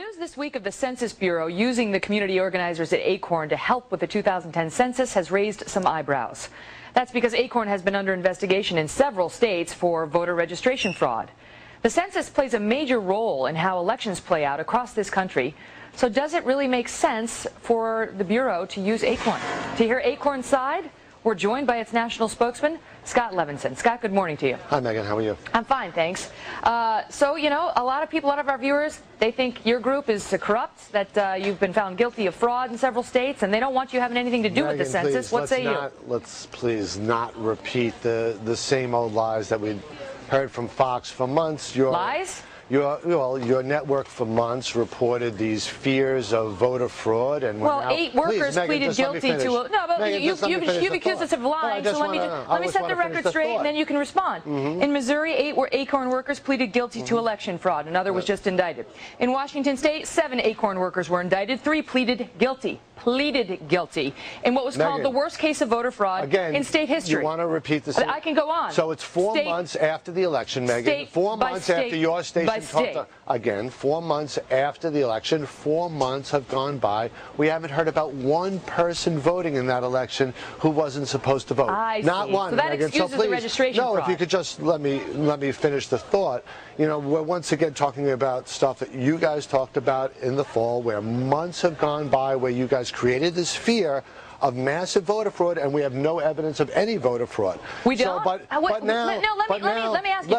news this week of the Census Bureau using the community organizers at Acorn to help with the 2010 census has raised some eyebrows. That's because Acorn has been under investigation in several states for voter registration fraud. The census plays a major role in how elections play out across this country. So does it really make sense for the Bureau to use Acorn? To hear Acorn's side, we're joined by its national spokesman, Scott Levinson. Scott, good morning to you. Hi, Megan. How are you? I'm fine, thanks. So, you know, a lot of our viewers, they think your group is corrupt, that you've been found guilty of fraud in several states, and they don't want you having anything to do with the census. What say you? Let's please not repeat the same old lies that we heard from Fox for months. Lies? Your network for months reported these fears of voter fraud, and well, 8 workers pleaded guilty to. No, but Megan, you've accused us of lying. So let me set the record straight, and then you can respond. In Missouri, 8 Acorn workers pleaded guilty to election fraud. Another was just indicted. In Washington State, 7 Acorn workers were indicted. 3 pleaded guilty. In what was called the worst case of voter fraud in state history. You want to repeat the same? I can go on. So it's 4 months after the election, Megan. 4 months after your station talked. Again, 4 months after the election. 4 months have gone by. We haven't heard about one person voting in that election who wasn't supposed to vote. Not one. So that Megan. excuses the registration fraud. If you could just let me finish the thought. You know, we're once again talking about stuff that you guys talked about in the fall, where months have gone by, where you guys created this fear of massive voter fraud, and we have no evidence of any voter fraud. We don't. But now, let me ask you.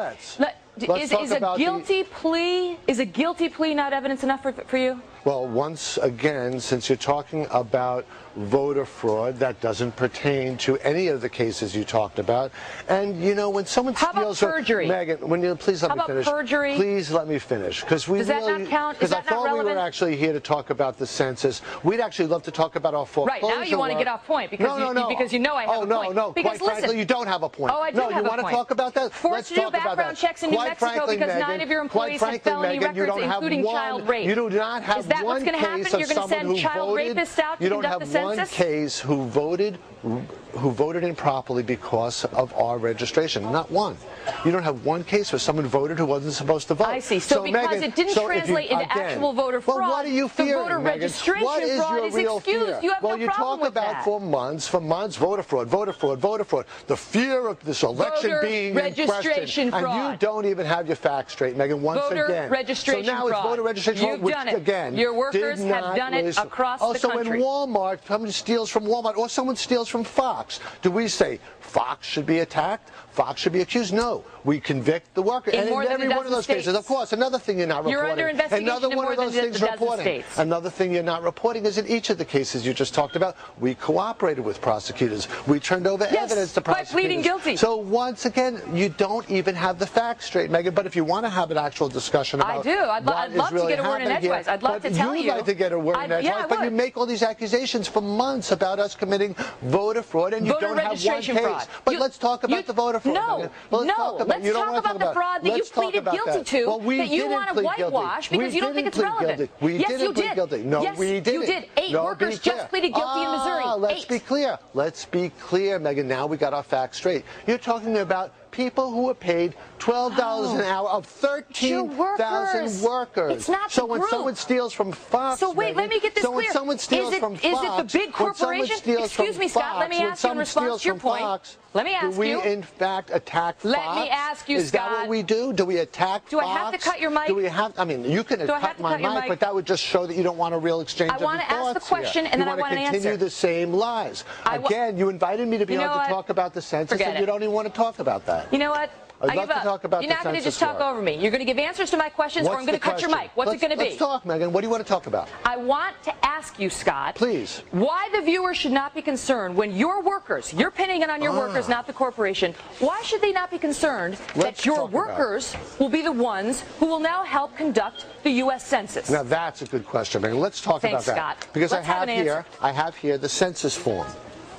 Is a guilty plea not evidence enough for you? Well, once again, since you're talking about voter fraud, that doesn't pertain to any of the cases you talked about. And you know, when someone steals, how about perjury? Megan, please let me finish. Perjury? Please let me finish, because does that not count? Because I thought we were actually here to talk about the census. We'd actually love to talk about our foreclosure. Right now, you want to get off point because you know I have a point. No. Because quite frankly, you don't have a point. Oh, I do have a point. You want to talk about that? Forced to do background checks in New Mexico because 9 of your employees have felony records, including child rape. You do not have Is that what's going to happen? You're going to send child rapists out to conduct the census? You don't have one case who voted improperly because of our registration. Not one. You don't have one case where someone voted who wasn't supposed to vote. I see. So because Megan, it didn't translate into actual voter fraud, well, what are you fearing, the voter registration fraud is excused. You have no problem with that. For months, voter fraud. The fear of this election being in question. Fraud. And you don't even have your facts straight, Megan, once again. Voter registration fraud. So now it's voter registration fraud, which, again, your workers have done it across the country. Also in Walmart, someone steals from Walmart, or someone steals from Fox. Do we say Fox should be attacked? Fox should be accused? No. We convict the worker. And in every one of those cases, of course, another thing you're not reporting. You're under investigation in more than a dozen states. Another thing you're not reporting is in each of the cases you just talked about, we cooperated with prosecutors. We turned over evidence to prosecutors. By pleading guilty. So once again, you don't even have the facts straight, Megan. But if you want to have an actual discussion about I do. I'd love to get a word in edgewise. I'd love to tell you. You'd like to get a word in edgewise, but you make all these accusations for months about us committing voter fraud, and you don't have one case. But let's talk about the voter fraud. No. Let's talk about the fraud that you pleaded guilty to, that you want to whitewash because you don't think it's relevant. Yes, you did. No, we didn't. You did. 8 workers just pleaded guilty in Missouri. Let's be clear. Let's be clear, Megan. Now we got our facts straight. You're talking about people who were paid $12 an hour of 13,000 workers. It's not so when someone steals from Fox, so wait, let me get this clear. When someone steals from Fox, is it the big corporation? Excuse me, Scott. Let me ask you in response to your point. Let me ask you. Do we in fact attack Fox? Let me ask you, Scott. Is that what we do? Do we attack Fox? Do I have to cut your mic? Do we have? I mean, you can cut my mic, but that would just show that you don't want a real exchange of thoughts. I want to ask the question, and then I want an answer. You want to continue the same lies. Again, you invited me to be able to talk about the census, and you don't even want to talk about that. You know what? I'd love to talk about the census. You're not going to just talk over me. You're going to give answers to my questions, or I'm going to cut your mic. What's it going to be? Let's talk, Megan. What do you want to talk about? I want to ask you, Scott. Please. Why the viewers should not be concerned when your workers, you're pinning it on your workers, not the corporation. Why should they not be concerned that your workers will be the ones who will now help conduct the U.S. Census? Now that's a good question, Megan. Let's talk about that. Scott. Because I have here the census form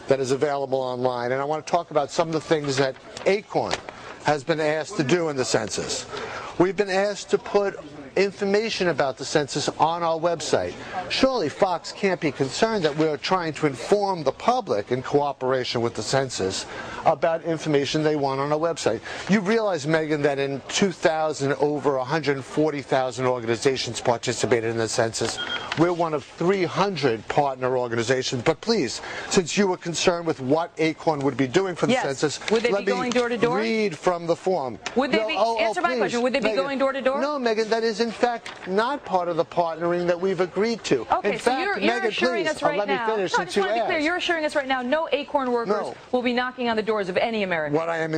that is available online, and I want to talk about some of the things that Acorn has been asked to do in the census. We've been asked to put information about the census on our website. Surely Fox can't be concerned that we're trying to inform the public in cooperation with the census about information they want on our website. You realize, Megyn, that in 2000, over 140,000 organizations participated in the census. We're one of 300 partner organizations. But please, since you were concerned with what Acorn would be doing for the census, would they be going door to door? Read from the form. Would they be? Answer my question. Would they be going door to door? No, Megyn, that is in fact not part of the partnering that we've agreed to. Okay, in so fact, you're Megyn, assuring please, us right let me now. finish No, I since just you want to be clear. asked. You're assuring us right now no Acorn workers will be knocking on the doors of any American. What I am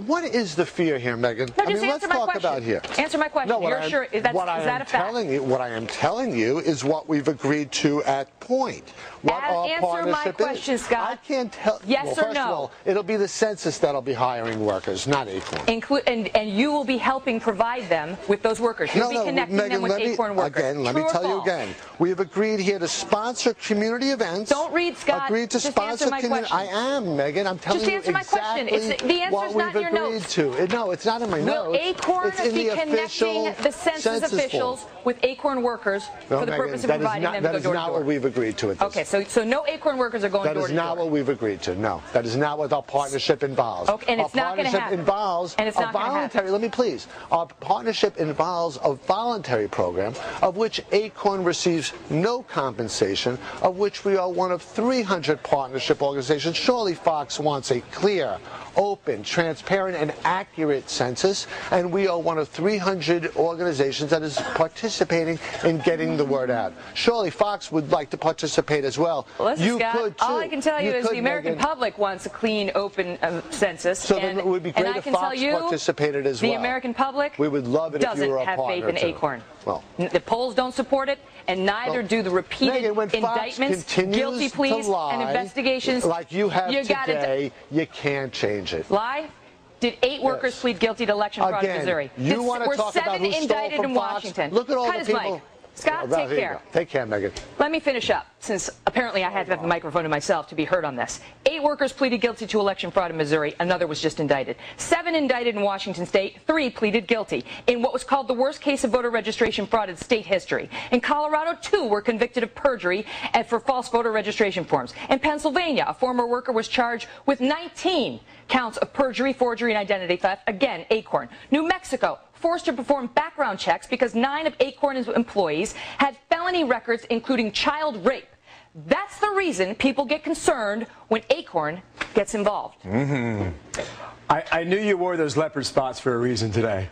what is the fear here, Megyn? No, I mean, let's talk about here. Answer my question. No, you're sure is that a fact? What I am telling you is what we've agreed to at point. What our answer my question, is. Scott. I can't tell. Yes well, or first no? Of all, it'll be the census that'll be hiring workers, not Acorn. And you will be helping provide them with those workers. You'll be connecting Megyn, them with Acorn workers. Again, let me tell you again. We have agreed here to sponsor community events. Don't read, Scott. Agreed to just sponsor answer my question. I am, Megyn. I'm telling just you answer my question. The answer's not in your notes. No, it's not in my notes. Will Acorn be connecting the census officials with Acorn workers for the purpose of providing them to go door to door? That is not what we've agreed to. Okay, so no Acorn workers are going door to door. That is not what we've agreed to. No, that is not what our partnership involves. Okay, and it's not going to happen. Involves and it's not a voluntary. Let me please. Our partnership involves a voluntary program of which Acorn receives no compensation, of which we are one of 300 partnership organizations. Surely Fox wants a clear, open, transparent, and accurate census, and we are one of 300 organizations that is participating in getting the word out. Surely Fox would like to participate as well. Listen, you Scott, could too. all I can tell you is the American public wants a clean, open census. So then it would be great if Fox participated as well. The American public we would love it if you were a partner doesn't have faith in Acorn. Well, the polls don't support it, and neither do the repeated Megyn, indictments, guilty pleas, and investigations. Like you have today, you can't change it. Lie? Did 8 workers plead guilty to election fraud in Missouri? You want to talk about who stole from Fox? Washington. Look at all the people. Mike. Scott, take care. Take care, Megyn. Let me finish up, since apparently I had to have the microphone to myself to be heard on this. 8 workers pleaded guilty to election fraud in Missouri. Another was just indicted. 7 indicted in Washington state. 3 pleaded guilty in what was called the worst case of voter registration fraud in state history. In Colorado, 2 were convicted of perjury and for false voter registration forms. In Pennsylvania, a former worker was charged with 19 counts of perjury, forgery, and identity theft. Again, Acorn. New Mexico, forced to perform background checks because 9 of Acorn's employees had felony records, including child rape. That's the reason people get concerned when Acorn gets involved. I knew you wore those leopard spots for a reason today.